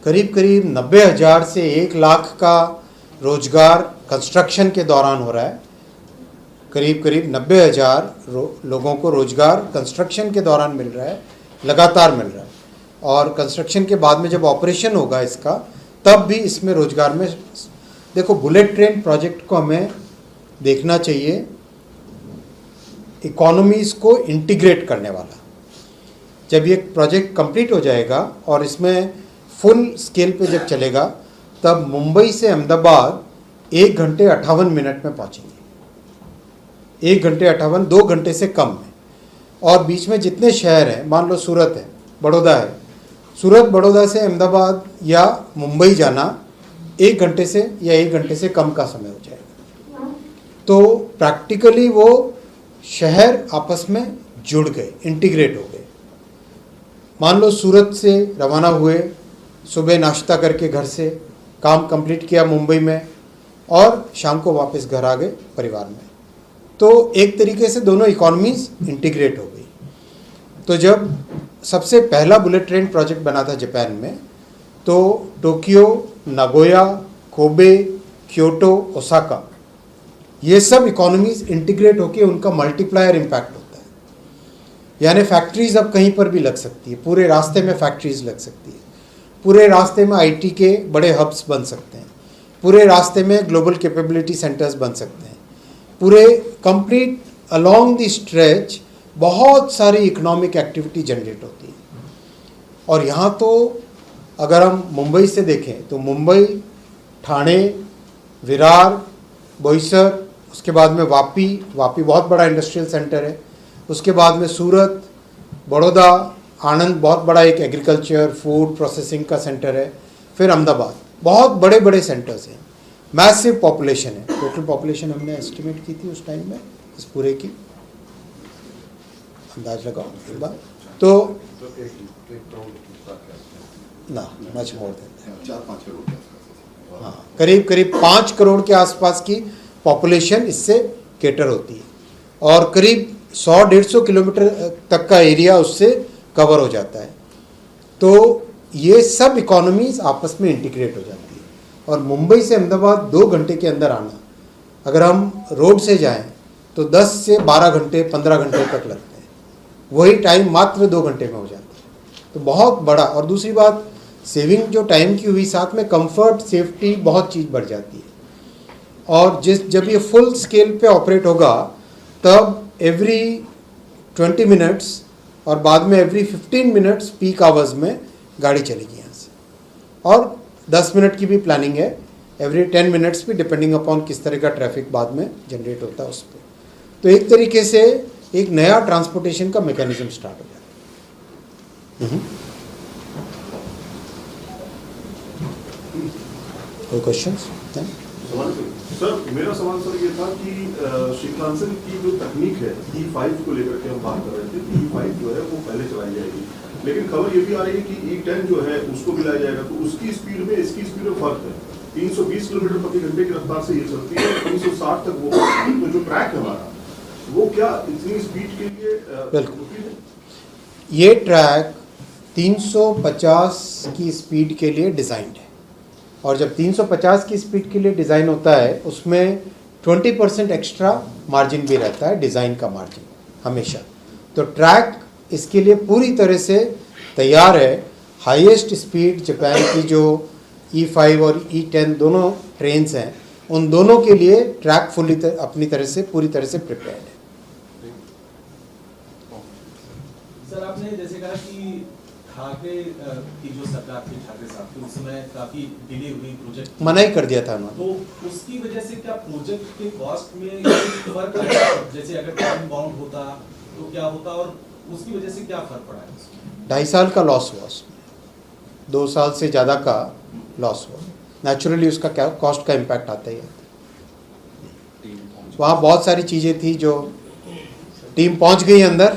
करीब करीब 90,000 से 1,00,000 का रोजगार कंस्ट्रक्शन के दौरान हो रहा है। करीब करीब 90,000 लोगों को रोजगार कंस्ट्रक्शन के दौरान मिल रहा है, लगातार मिल रहा है। और कंस्ट्रक्शन के बाद में जब ऑपरेशन होगा इसका, तब भी इसमें रोजगार में देखो, बुलेट ट्रेन प्रोजेक्ट को हमें देखना चाहिए इकोनॉमीज़ को इंटीग्रेट करने वाला। जब ये प्रोजेक्ट कंप्लीट हो जाएगा और इसमें फुल स्केल पे जब चलेगा, तब मुंबई से अहमदाबाद 1 घंटे 58 मिनट में पहुंचेंगे। 1 घंटे 58, 2 घंटे से कम में। और बीच में जितने शहर हैं, मान लो सूरत है, बड़ौदा है, सूरत बड़ौदा से अहमदाबाद या मुंबई जाना 1 घंटे से या 1 घंटे से कम का समय हो जाएगा। तो प्रैक्टिकली वो शहर आपस में जुड़ गए, इंटीग्रेट हो गए। मान लो सूरत से रवाना हुए, सुबह नाश्ता करके घर से काम कंप्लीट किया मुंबई में, और शाम को वापस घर आ गए परिवार में। तो एक तरीके से दोनों इकोनॉमीज इंटीग्रेट हो गई। तो जब सबसे पहला बुलेट ट्रेन प्रोजेक्ट बना था जापान में, तो Tokyo, Nagoya, Kobe, Kyoto, Osaka, ये सब इकोनॉमीज इंटीग्रेट होकर उनका मल्टीप्लायर इम्पैक्ट होता है। यानी फैक्ट्रीज अब कहीं पर भी लग सकती है, पूरे रास्ते में फैक्ट्रीज लग सकती है, पूरे रास्ते में आईटी के बड़े हब्स बन सकते हैं, पूरे रास्ते में ग्लोबल कैपेबिलिटी सेंटर्स बन सकते हैं, पूरे कंप्लीट अलोंग द स्ट्रेच बहुत सारी इकोनॉमिक एक्टिविटी जनरेट होती है। और यहाँ तो अगर हम मुंबई से देखें तो मुंबई, ठाणे, विरार, बोईसर, उसके बाद में वापी बहुत बड़ा इंडस्ट्रियल सेंटर है, उसके बाद में सूरत, बड़ौदा, आनंद बहुत बड़ा एक एग्रीकल्चर फूड प्रोसेसिंग का सेंटर है, फिर अहमदाबाद, बहुत बड़े बड़े सेंटर्स हैं। मैसिव पॉपुलेशन है। टोटल पॉपुलेशन हमने एस्टिमेट की थी उस टाइम में, इस पूरे की अंदाज लगाओ एक बार, तो ना मच मोर देन 4-5 करोड़। हाँ, करीब करीब 5 करोड़ के आसपास की पॉपुलेशन इससे केटर होती है, और करीब 100-150 किलोमीटर तक का एरिया उससे कवर हो जाता है। तो ये सब इकोनॉमीज आपस में इंटीग्रेट हो जाती है। और मुंबई से अहमदाबाद 2 घंटे के अंदर आना, अगर हम रोड से जाएं तो 10 से 12 घंटे 15 घंटे तक लगते हैं, वही टाइम मात्र 2 घंटे में हो जाता है। तो बहुत बड़ा, और दूसरी बात सेविंग जो टाइम की हुई, साथ में कंफर्ट, सेफ्टी, बहुत चीज़ बढ़ जाती है। और जब ये फुल स्केल पे ऑपरेट होगा, तब एवरी 20 मिनट्स और बाद में एवरी 15 मिनट्स पीक आवर्स में गाड़ी चलेगी यहाँ से, और 10 मिनट की भी प्लानिंग है, एवरी 10 मिनट्स भी, डिपेंडिंग अपॉन किस तरह का ट्रैफिक बाद में जनरेट होता है उस पर। तो एक तरीके से एक नया ट्रांसपोर्टेशन का मैकेनिज्म स्टार्ट हो जाता है। कोई क्वेश्चंस? सर, मेरा सवाल सर ये था कि शिंकानसेन की जो तकनीक है E5 को लेकर के हम बात कर रहे थे कि E5 जो है वो पहले चलाई जाएगी, लेकिन खबर ये भी आ रही है कि E10 जो है उसको भी लाया जाएगा। तो उसकी स्पीड में इसकी स्पीड में फर्क है। 320 किलोमीटर प्रति घंटे की रफ्तार से ये चलती है, 360 तक वो। तो जो ट्रैक है हमारा, वो क्या इतनी स्पीड के लिए बिल्कुल, ये ट्रैक 350 की स्पीड के लिए डिज़ाइंड है। और जब 350 की स्पीड के लिए डिज़ाइन होता है, उसमें 20% एक्स्ट्रा मार्जिन भी रहता है, डिज़ाइन का मार्जिन हमेशा। तो ट्रैक इसके लिए पूरी तरह से तैयार है। हाईएस्ट स्पीड जापान की जो E5 और E10 दोनों ट्रेन्स हैं, उन दोनों के लिए ट्रैक अपनी तरह से पूरी तरह से प्रिपेयर्ड है। सर, आपने जैसे कहा कि ठाकरे की जो सरकार थी, ठाकरे साहब की, उस समय काफी डिले हुई प्रोजेक्ट, मना ही कर दिया था उन्होंने। तो उसकी वजह से क्या प्रोजेक्ट के कॉस्ट में फर्क आया? जैसे अगर टाइम बाउंड होता तो क्या होता, और उसकी वजह से क्या फर्क पड़ा है? 2.5 साल का लॉस हुआ उसमें, 2 साल से ज़्यादा का लॉस हुआ। नेचुरली उसका क्या कॉस्ट का इम्पैक्ट आता ही है। वहाँ बहुत सारी चीज़ें थी, जो टीम पहुँच गई अंदर,